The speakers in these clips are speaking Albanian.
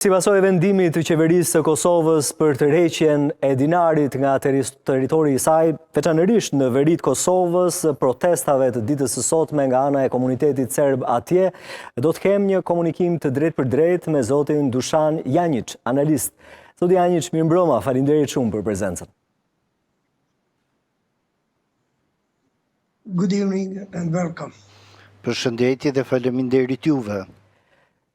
Si pasojë e vendimit të qeverisë së Kosovës për tërheqjen e dinarit nga territori i saj, veçanërisht në veritë Kosovës, protestave të ditës së sotme nga ana e komunitetit serb atje, do të kemë një komunikim të drejtë për drejtë me zotin Dušan Janjić, analist. Zoti Janjić, mirëmbrëma, faleminderit shumë për prezencën. Good evening and welcome. Përshëndetje dhe faleminderit juve.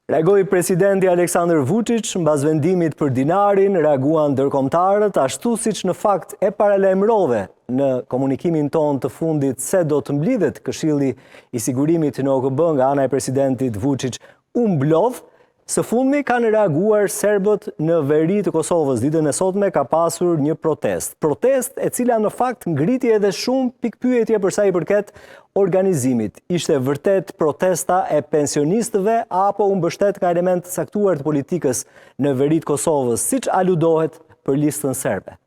Reagoi presidenti Aleksandar Vučić mbas vendimit për dinarin, reaguan ndërkombëtarët, ashtu siç në fakt e paralajmërove në komunikimin ton të fundit se do të mblidhet Këshilli i Sigurimit në OKB nga ana e presidentit Vučić u mblodh. Së fundmi kanë reaguar serbët në veri të Kosovës. Ditën e sotme ka pasur një protest. Protest e cila në fakt ngriti edhe shumë pikpyetje për sa i përket organizimit. Ishte vërtet protesta e pensionistëve apo u mbështet ka element të caktuar të politikës në veri të Kosovës, siç aludohet për listën serbe?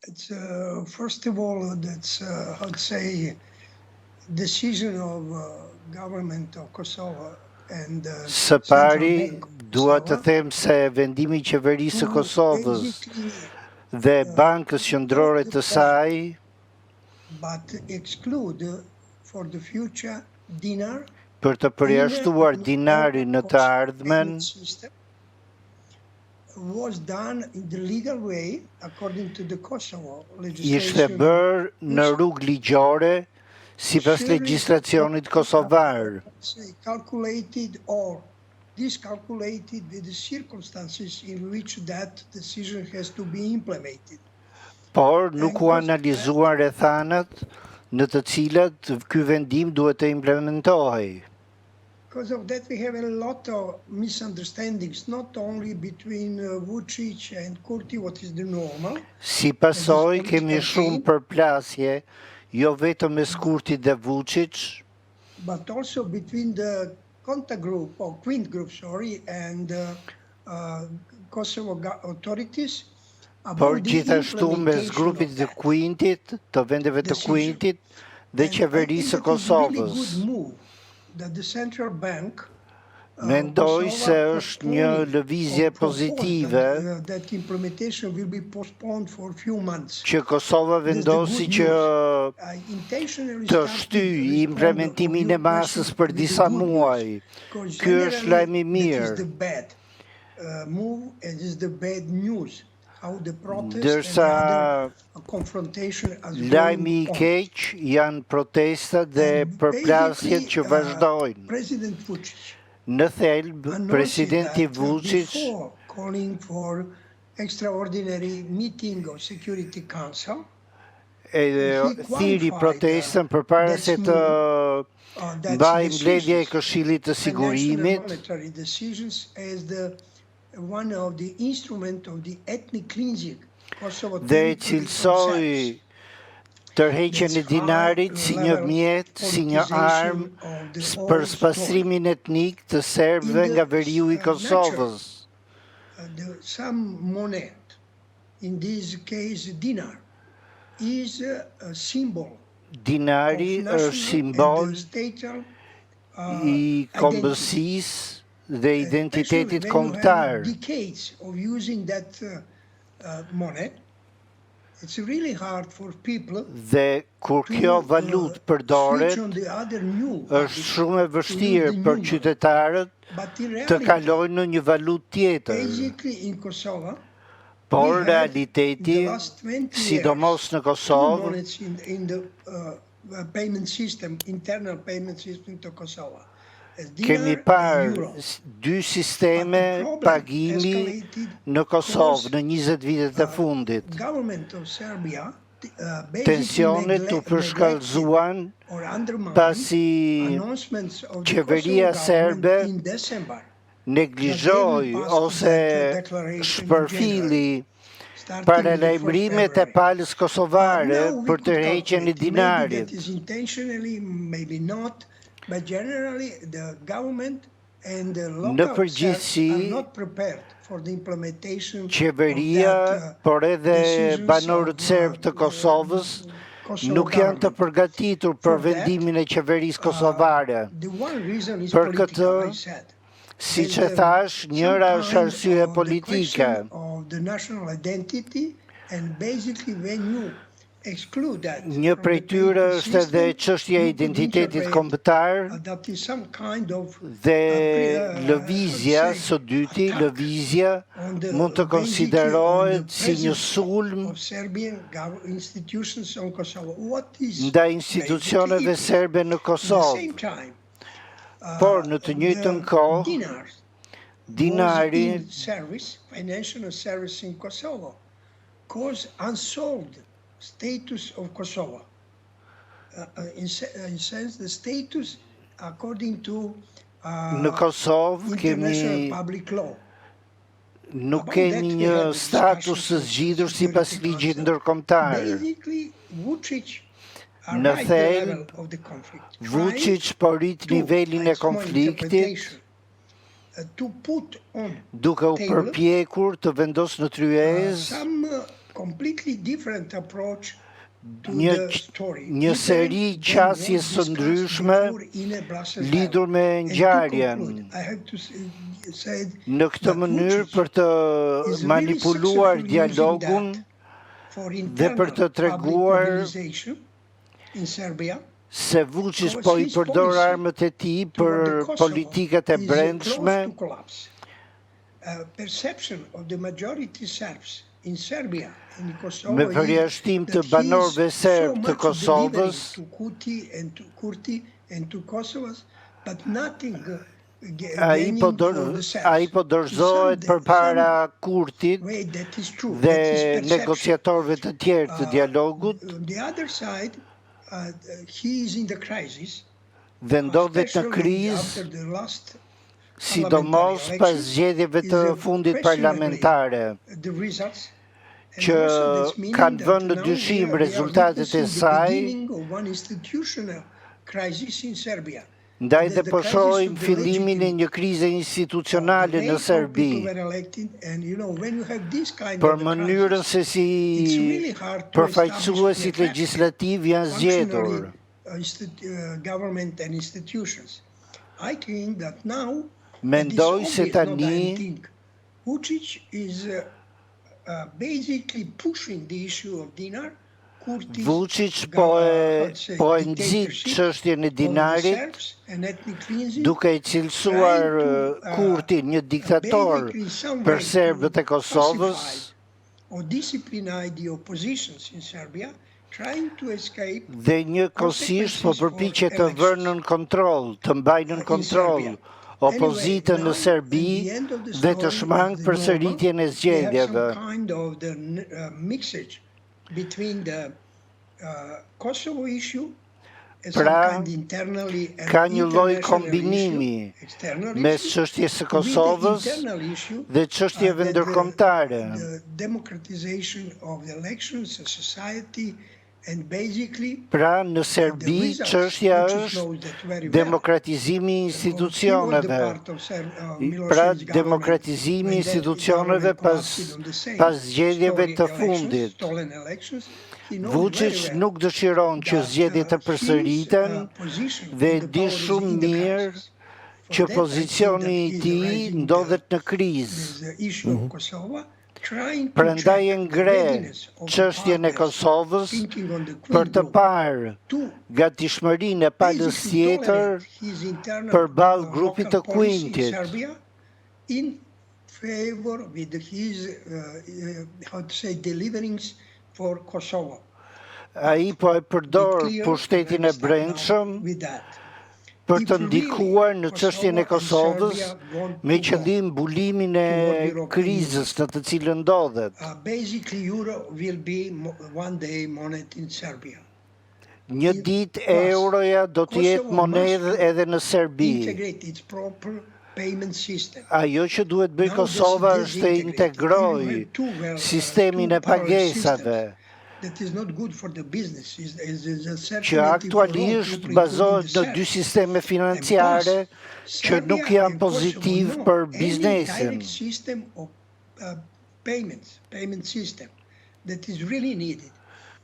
It's first of all, that's how to say decision of government of Kosovo and Së pari, dua të them se vendimi i qeverisë së Kosovës dhe bankës qendrore të saj but exclude for the future dinar për të përjashtuar dinarin në të ardhmen was done in the legal way according to the Kosovo ishte legislation. bërë në rrugë ligjore sipas legjislacionit kosovar. Calculated or discalculated with the circumstances in which that decision has to be implemented. Por nuk u analizuan rrethanat në të cilat ky vendim duhet të implementohej. Because of that we have a lot of misunderstandings, not only between Vučić and Kurti, what is the normal. Si pasojë kemi shumë përplasje, jo vetëm mes Kurtit dhe Vučić, but also between the contact group, or Quint group, sorry, and Kosovo authorities. por gjithashtu mes grupit të Quintit, të vendeve të Quintit dhe qeverisë së Kosovës. Mendoj se është një lëvizje pozitive që Kosova vendosi që të shtyjë implementimin e masës për disa muaj. Ky është lajm i mirë. Ndërsa lajmi i keq janë protestat dhe përplasjet që vazhdojnë. Në thelb, presidenti Vučić thiri protestën përpara se të mbajë mbledhja e Këshillit të Sigurimit, dhe cilësoi tërheqjen e dinarit si një mjet, si një armë për spasimin etnik të serbëve nga veriu i Kosovës. Some money, in this case dinar, is a symbol. Dinari është simbol i kombësisë dhe identitetit kombëtar. Decades of using that money. It's really hard for people. Dhe kur kjo valutë përdoret, është shumë e vështirë për qytetarët të kalojnë në një valutë tjetër. Por realiteti, sidomos në Kosovë, kemi parë dy sisteme pagimi në Kosovë në 20 vitet e fundit. Tensionet u përshkallëzuan pasi qeveria serbe neglizhoi ose shpërfili paralajmërimet e palës kosovare për tërheqjen e dinarit. Në përgjithësi, qeveria, por edhe banorët serbë të Kosovës Kosovo nuk janë të government. përgatitur për vendimin e qeverisë kosovare. The one reason is Për political, këtë, I said. siç e And, thash, njëra some është kind arsye of the politike. question of the national identity, and basically when you exclude that Një from prej the tyre paper është edhe system, çështja e you could identitetit interpret, kombëtar that is some kind of dhe lëvizja how to say, së dyti, attack lëvizja on the, mund të basically on the konsiderohet si një presence sulm of Serbian institutions on Kosovo. What is ndaj institucioneve basically it? serbe në At the Kosovë. same time, Por në të njëjtën kohë, dinars dinari was in service, financial service in Kosovo, cause unsolved status of Kosovo. In sense, the status according to në Kosovë international kemi public law. nuk About kemi that, we një had the status të discussions of zgjidur Security sipas ligjit Council. ndërkombëtar. Basically, Vučić Në arrived the thelb, level of the conflict, Vučić po rrit trying nivelin to, e it's my konfliktit interpretation, to put on duke u table përpjekur të vendos në tryezë some completely different approach to një the story. një seri Different than qasje was së discussed ndryshme before in a Brussels lidhur dialogue. me And to ngjarjen. conclude, I have to say Në këtë that mënyrë Vučić për të is really manipuluar successful dialogun using that for dhe për internal të public treguar mobilization in Serbia. se Vučić po i përdor armët e tij për politikat e brendshme. Perception of the majority Serbs in Serbia in Kosovo Me përjashtim të banorëve serb të Kosovës, to Kurti and to Kosovos, but nothing ai po dorëzohet përpara Kurtit dhe negociatorëve të tjerë të dialogut. On the other side, he is in the crisis. Dhe ndodhet në krizë, sidomos pas zgjedhjeve të fundit parlamentare, që kanë vënë në dyshim rezultatet e saj, ndaj dhe po shohim fillimin e një krize institucionale në Serbi. Për mënyrën se si përfaqësuesit legjislativ janë zgjedhur. Mendoj se tani Vučić po e nxit çështjen e dinarit, duke i cilësuar Kurtin një diktator për serbët e Kosovës, dhe njëkohësisht po përpiqet të vënë nën kontroll, të mbajë nën kontroll opozitën në Serbi dhe të shmangë përsëritjen e zgjedhjeve. Pra, ka një lloj kombinimi mes çështjes së Kosovës dhe çështjeve ndërkombëtare. Pra, në Serbi, çështja është demokratizimi i institucioneve. Pra, demokratizimi i institucioneve pas zgjedhjeve të fundit. Vučić nuk dëshiron që zgjedhjet të përsëriten dhe di shumë mirë që pozicioni i tij ndodhet në krizë. Prandaj e ngre çështjen e Kosovës për të parë gatishmërinë e palës tjetër përballë grupit të Quintit. In favor with his deliverings for Kosovo. Ai po e përdor pushtetin e brendshëm për të ndikuar në çështjen e Kosovës me qëllim mbulimin e krizës në të cilën ndodhet. Një ditë euroja do të jetë monedhë edhe në Serbi. Ajo që duhet bëj Kosova është të integrojë sistemin e pagesave, që aktualisht bazohet në dy sisteme financiare që nuk janë pozitiv për biznesin.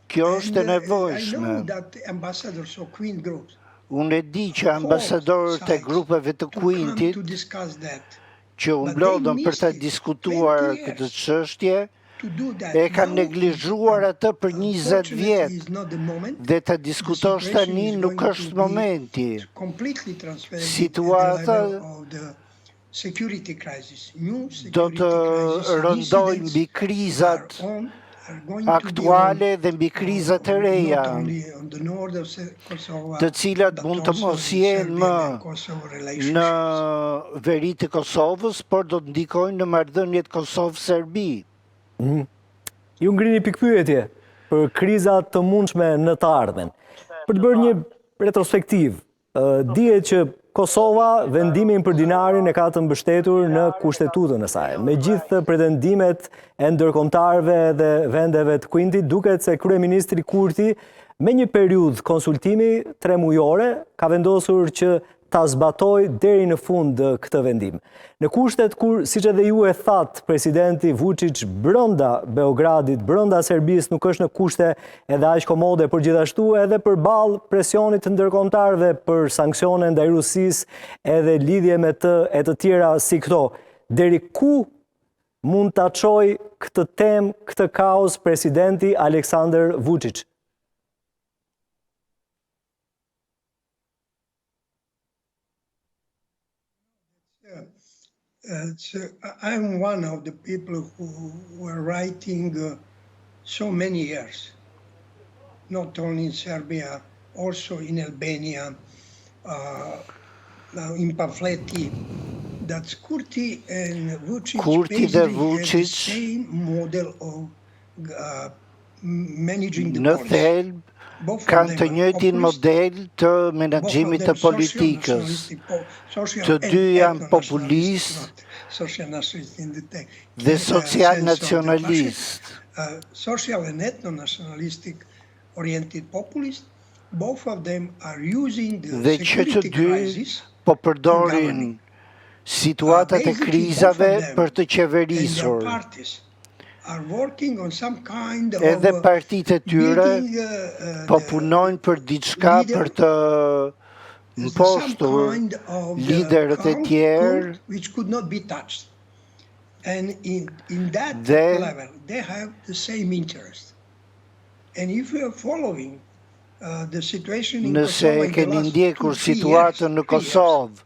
Kjo është e I know nevojshme. that ambassadors of Queen groups Unë e di që ambasadorët e grupeve të to come Quintit to discuss that. që u mblodhën për të diskutuar këtë çështje To do that. e kanë Now, neglizhuar atë për 20 unfortunately, vjet is not the moment. dhe të diskutosh tani nuk është momenti. Completely transferred Situata at the level of the security crisis. New do security të crisis rëndoj incidents mbi krizat are going to be aktuale dhe mbi krizat e reja, not only on the north of Kosovo, të cilat but mund të also mos in jenë më Serbian and Kosovo në relationship. veri të Kosovës, por do të ndikojnë në marrëdhëniet Kosovë-Serbi. Ju ngrini pikpyetje për krizat të mundshme në të ardhmen. Për të bërë një retrospektiv, dihet që Kosova vendimin për dinarin e ka të mbështetur në kushtetutën e saj. Me gjithë pretendimet e ndërkombëtarëve dhe vendeve të Quintit, duket se kryeministri Kurti me një periudhë konsultimi 3 mujore ka vendosur që ta zbatoj deri në fund këtë vendim. Në kushtet kur, siç edhe ju e thatë, presidenti Vučić brenda Beogradit, brenda Serbisë nuk është në kushte edhe aq komode, por gjithashtu edhe përballë presionit të ndërkombëtarëve për sanksione ndaj Rusisë edhe lidhje me të tjera si këto. Deri ku mund ta çojë këtë temë, këtë kaos presidenti Aleksandar Vučić? I'm one of the people who were writing so many years, not only in Serbia, also in Albania, in pamphletti, that Kurti and Vučić basically have the same model of managing the policy. Kanë të njëjtin model të menaxhimit të politikës. Të dy janë populist dhe social-nacionalist. Social and ethno-nationalistic oriented populist, both of them are using the security crisis po përdorin situatat e krizave për të qeverisur. Edhe partitë e tyre po punojnë për diçka për të mpostur liderët e tjerë dhe nëse e keni ndjekur situatën në Kosovë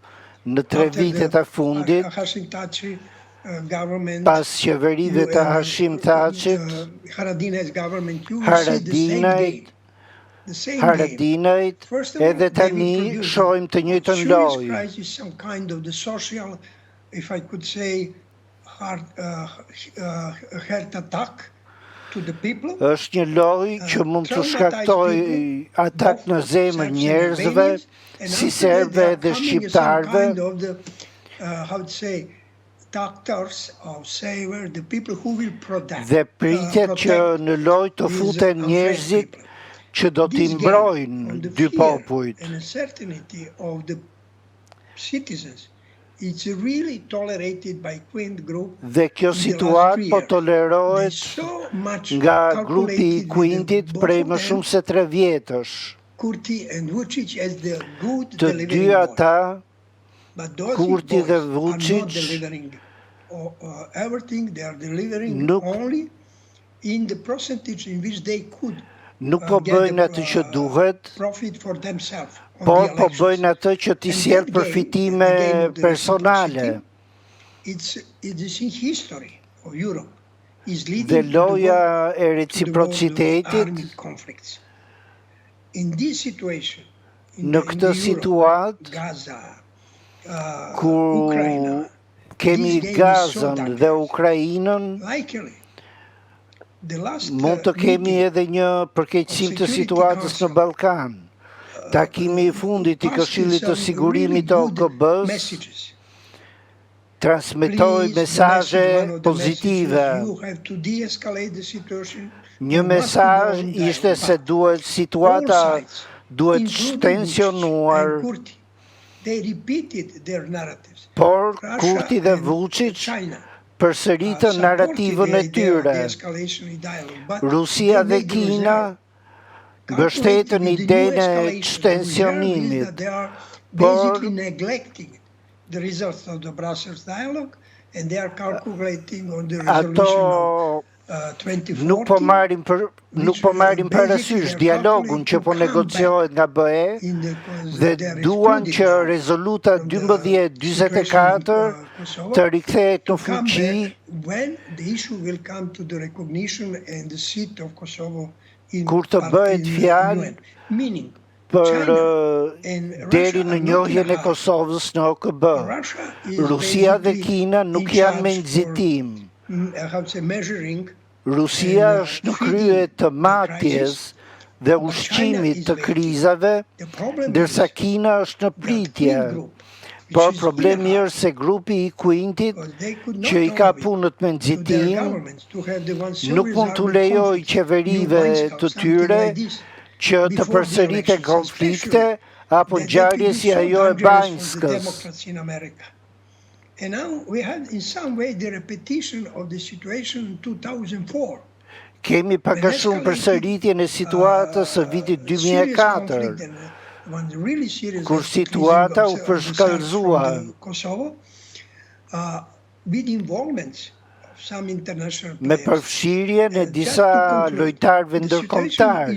në 3 vitet e fundit, pas qeverive të Hashim Thachit, Haradinajt, edhe tani shohim të njëjtën lojë. Është një lojë që mund të shkaktojë atak në zemër njerëzve, si serbëve dhe shqiptarëve, dhe pritet që në lojë të futen njerëzit që do t'i mbrojnë dy popujt. Dhe kjo situatë po tolerohet nga grupi i Quintit prej më shumë se 3 vjetësh. Të dy ata, Kurti dhe Vučić, nuk po bëjnë atë që duhet, por po bëjnë atë që t'i sjellë përfitime personale. Dhe loja e reciprocitetit në këtë situatë, kur kemi Gazën dhe Ukrainën, mund të kemi edhe një përkeqësim të situatës në Ballkan. Takimi i fundit i Këshillit të Sigurimit të OKB-s transmetoi mesazhe pozitive. Një mesazh ishte se situata duhet shtensionuar, por Kurti dhe Vučić përsëritën narrativën e tyre. Rusia dhe Kina mbështetën idenë e ekstensionimit, basically neglecting the results of the Brussels dialogue and they are calculating on the resolution of 2040. Nuk po marrin parasysh dialogun që po negociohet nga BE dhe duan që rezoluta 1244 të rikthehet në fuqi when the issue will come to the recognition and the seat of Kosovo in kur të bëhet fjalë meaning për deri në njohjen e Kosovës në OKB. Rusia dhe Kina nuk janë me nxitim. Rusia është në krye të matjes dhe ushqimit të krizave, ndërsa Kina është në pritje. Por problemi është se grupi i Quintit, që i ka punët me nxitim, nuk mund të lejoj qeverive të tyre që të përsëriten konflikte apo ngjarje si ajo e Banjskës. And now we had in some way the repetition of the situation in 2004. Kemi pak a shumë përsëritjen e situatës së vitit 2004, kur situata u përshkallëzua. Me përfshirjen e disa lojtarëve ndërkombëtar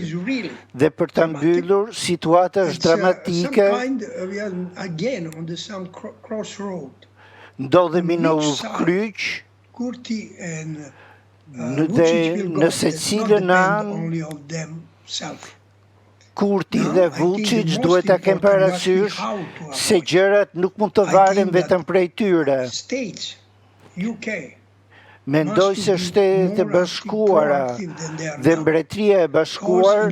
dhe për ta mbyllur situata është dramatike. Ndodhemi në uvkryq dhe në secilën anë Kurti dhe Vučić duhet ta kenë parasysh se gjërat nuk mund të varen vetëm prej tyre. Mendoj se Shtetet e Bashkuara dhe Mbretëria e Bashkuar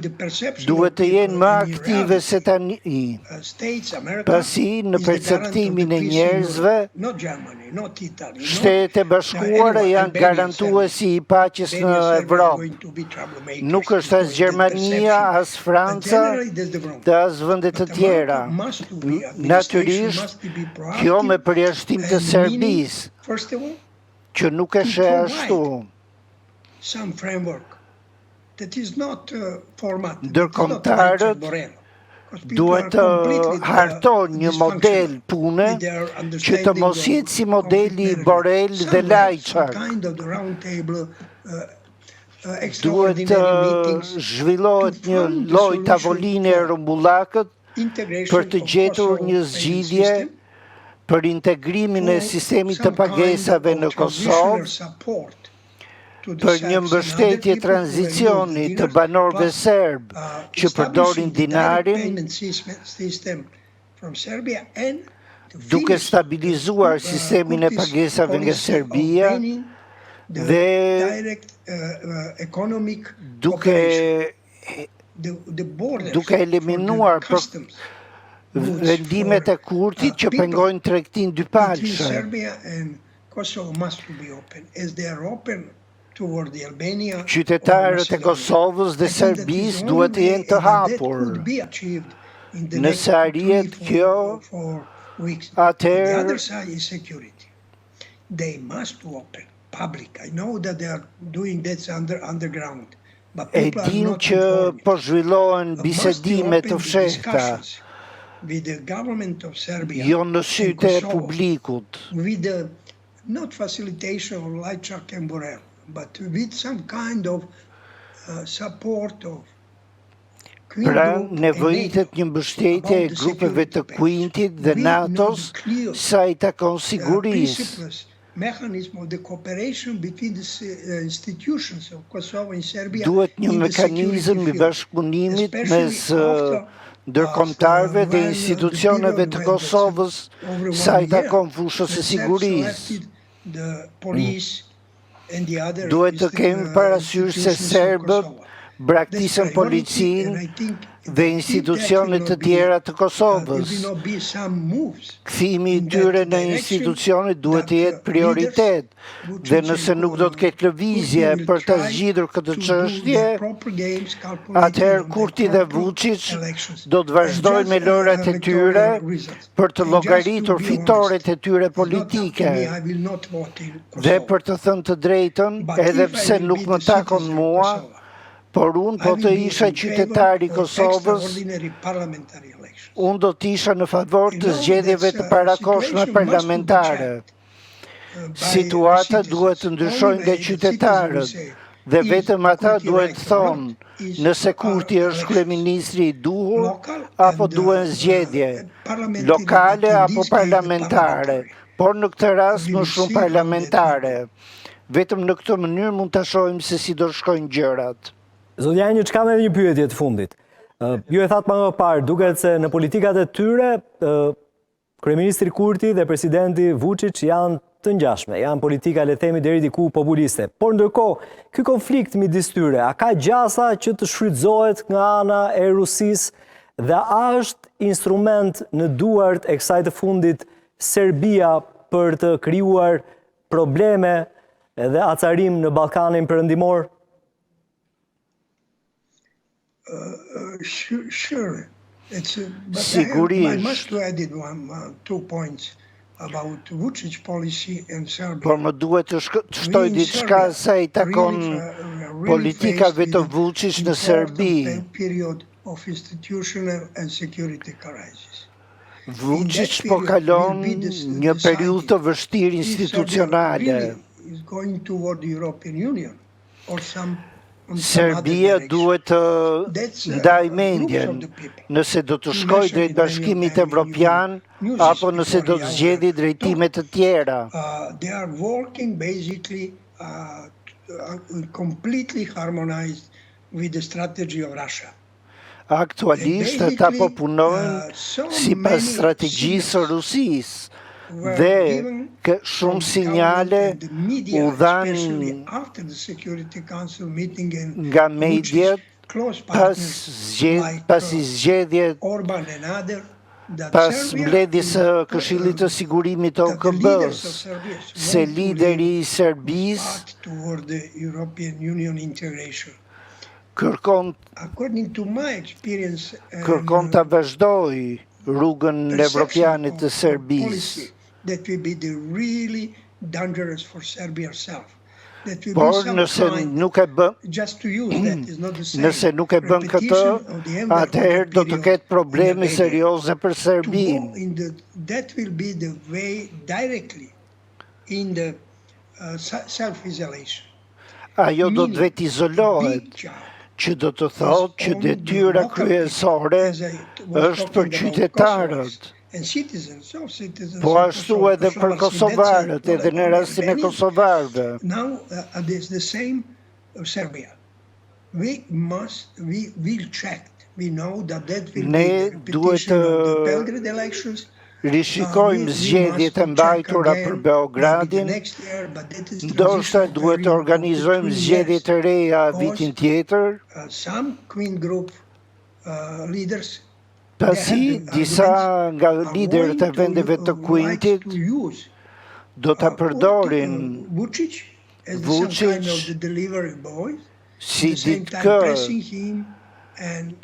duhet të jenë më aktive se tani, pasi në perceptimin e njerëzve, Shtetet e Bashkuara janë garantuesi i paqes në Evropë. Nuk është as Gjermania, as Franca, dhe as vende të tjera. Natyrisht, kjo me përjashtim të Serbisë, që nuk e sheh ashtu. Ndërkombëtarët duhet të hartojnë një model pune që të mos jetë si modeli i Borrell dhe Lajçak. Duhet të zhvillohet një lloj tavoline e rrumbullakët për të gjetur një zgjidhje për integrimin e sistemit të pagesave në Kosovë, për një mbështetje tranzicioni të banorëve serb që përdorin dinarin, duke stabilizuar sistemin e pagesave nga Serbia dhe duke eliminuar vendimet e Kurtit që pengojnë tregtinë dypalshme. Qytetarët e Kosovës dhe Serbisë duhet të jenë të hapur. Nëse arrihet kjo, atëherë e din që po zhvillohen bisedime të fshehta, jo në sytë e publikut. Not facilitation of Lajçak and Borrell, but with some kind of support of Pra nevojitet një mbështetje e grupeve të Quintit dhe NATO-s sa i takon sigurisë. Duhet një mekanizëm i bashkëpunimit mes ndërkombëtarëve dhe institucioneve të Kosovës sa i takon fushës së sigurisë. Duhet të kemi parasysh se serbët braktisën policinë dhe institucionet të tjera të Kosovës. Kthimi i tyre në institucionet duhet të jetë prioritet dhe nëse nuk do të ketë lëvizje për të zgjidhur këtë çështje, atëherë Kurti dhe Vučić do të vazhdojnë me lojrat e tyre për të llogaritur fitoret e tyre politike. Dhe për të thënë të drejtën, edhe pse nuk më takon mua, Por unë po të isha qytetari i Kosovës, unë do të isha në favor të zgjedhjeve të parakohshme parlamentare. Situata duhet të ndryshojë nga qytetarët dhe vetëm ata duhet të thonë nëse Kurti është kryeministri i duhur apo duhen zgjedhje lokale apo parlamentare, por në këtë rast më shumë parlamentare. Vetëm në këtë mënyrë mund të shohim se si do shkojnë gjërat. Zotja Enjë, çka me një pyetje të fundit? Ju e thatë më parë, duket se në politikat e tyre, kryeministri Kurti dhe presidenti Vučić janë të ngjashme, janë politika le të themi deri diku populiste. Por ndërkohë, ky konflikt midis tyre, a ka gjasa që të shfrytëzohet nga ana e Rusisë dhe a është instrument në duart e kësaj të fundit Serbia për të krijuar probleme dhe acarim në Ballkanin perëndimor? Sure. Sigurisht. I must add two points about Vučić policy and Serbia. Por më duhet të shtoj diçka sa i takon politikave të Vučić në Serbi. Period of institutional and security crisis. Vučić po kalon një periudhë të vështirë institucionale. Is going toward the European Union or some Serbia duhet të ndaj mendjen nëse do të shkojë drejt Bashkimit Evropian apo nëse do të zgjedhë drejtime të tjera. They are working basically completely harmonized with the strategy of Russia. Aktualisht ata po punojnë sipas strategjisë së Rusisë dhe shumë sinjale u dhanë nga mediat pas zgjedhjet pas mbledhjes së Këshillit të Sigurimit të OKB-s, se lideri i Serbisë kërkon ta vazhdojë rrugën evropiane të Serbisë. That will be the really dangerous for Serbia herself. Por nëse nuk e bën, nëse nuk e bën këtë, atëherë do të ketë probleme serioze për Serbinë. That will be the way directly in the self-isolation. Ajo do të vetë izolohet, që do të thotë që detyra kryesore është për qytetarët. Po ashtu edhe për kosovarët, edhe në rastin e kosovarëve. Now there's the same Serbia. We will check. We know that will be the repetition of the Belgrade elections. Rishikojmë zgjedhjet e mbajtura për Beogradin, ndoshta duhet të organizojmë zgjedhje të reja vitin tjetër. Some Queen Group leaders pasi disa nga liderët e vendeve të Quintit do ta përdorin Vučić si ditkë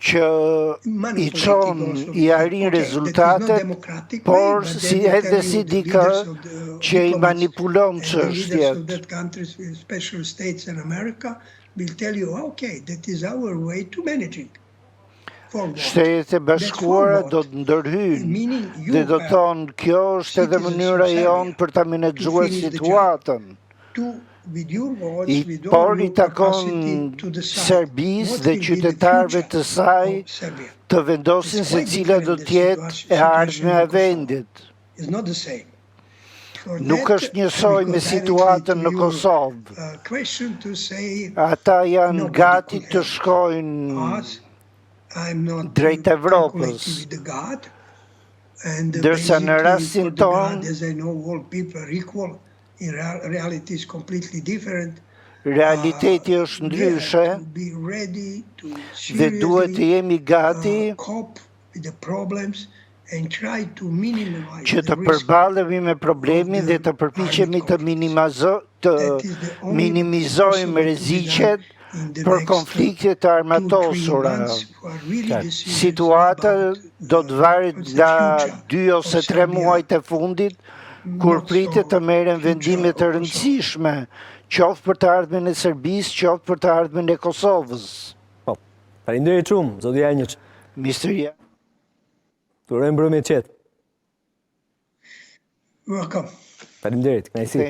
që i çon i arrin rezultatet, por edhe si dikë që i manipulon çështjet. Shtetet e Bashkuara do të ndërhyjnë dhe do të thonë kjo është edhe mënyra jonë për ta menaxhuar situatën. Por i takon Serbisë dhe qytetarëve të saj të vendosin se cila do të jetë e ardhmja e vendit. Nuk është njësoj me situatën në Kosovë. Ata janë gati të shkojnë drejt Evropës, ndërsa në rastin tonë realiteti është ndryshe dhe duhet të jemi gati që të përballemi me problemin dhe të përpiqemi të minimizojmë rreziqet për konfliktet të armatosura. Situata do të varet nga 2 ose 3 muajt e fundit, kur pritet të merren vendime të rëndësishme, qoftë për të ardhmen e Serbisë, qoftë për të ardhmen e Kosovës. Faleminderit shumë, zoti Janjić. Mistëria. Të urojmë mbrëmje qetë. Welcome. Faleminderit, kënaqësi.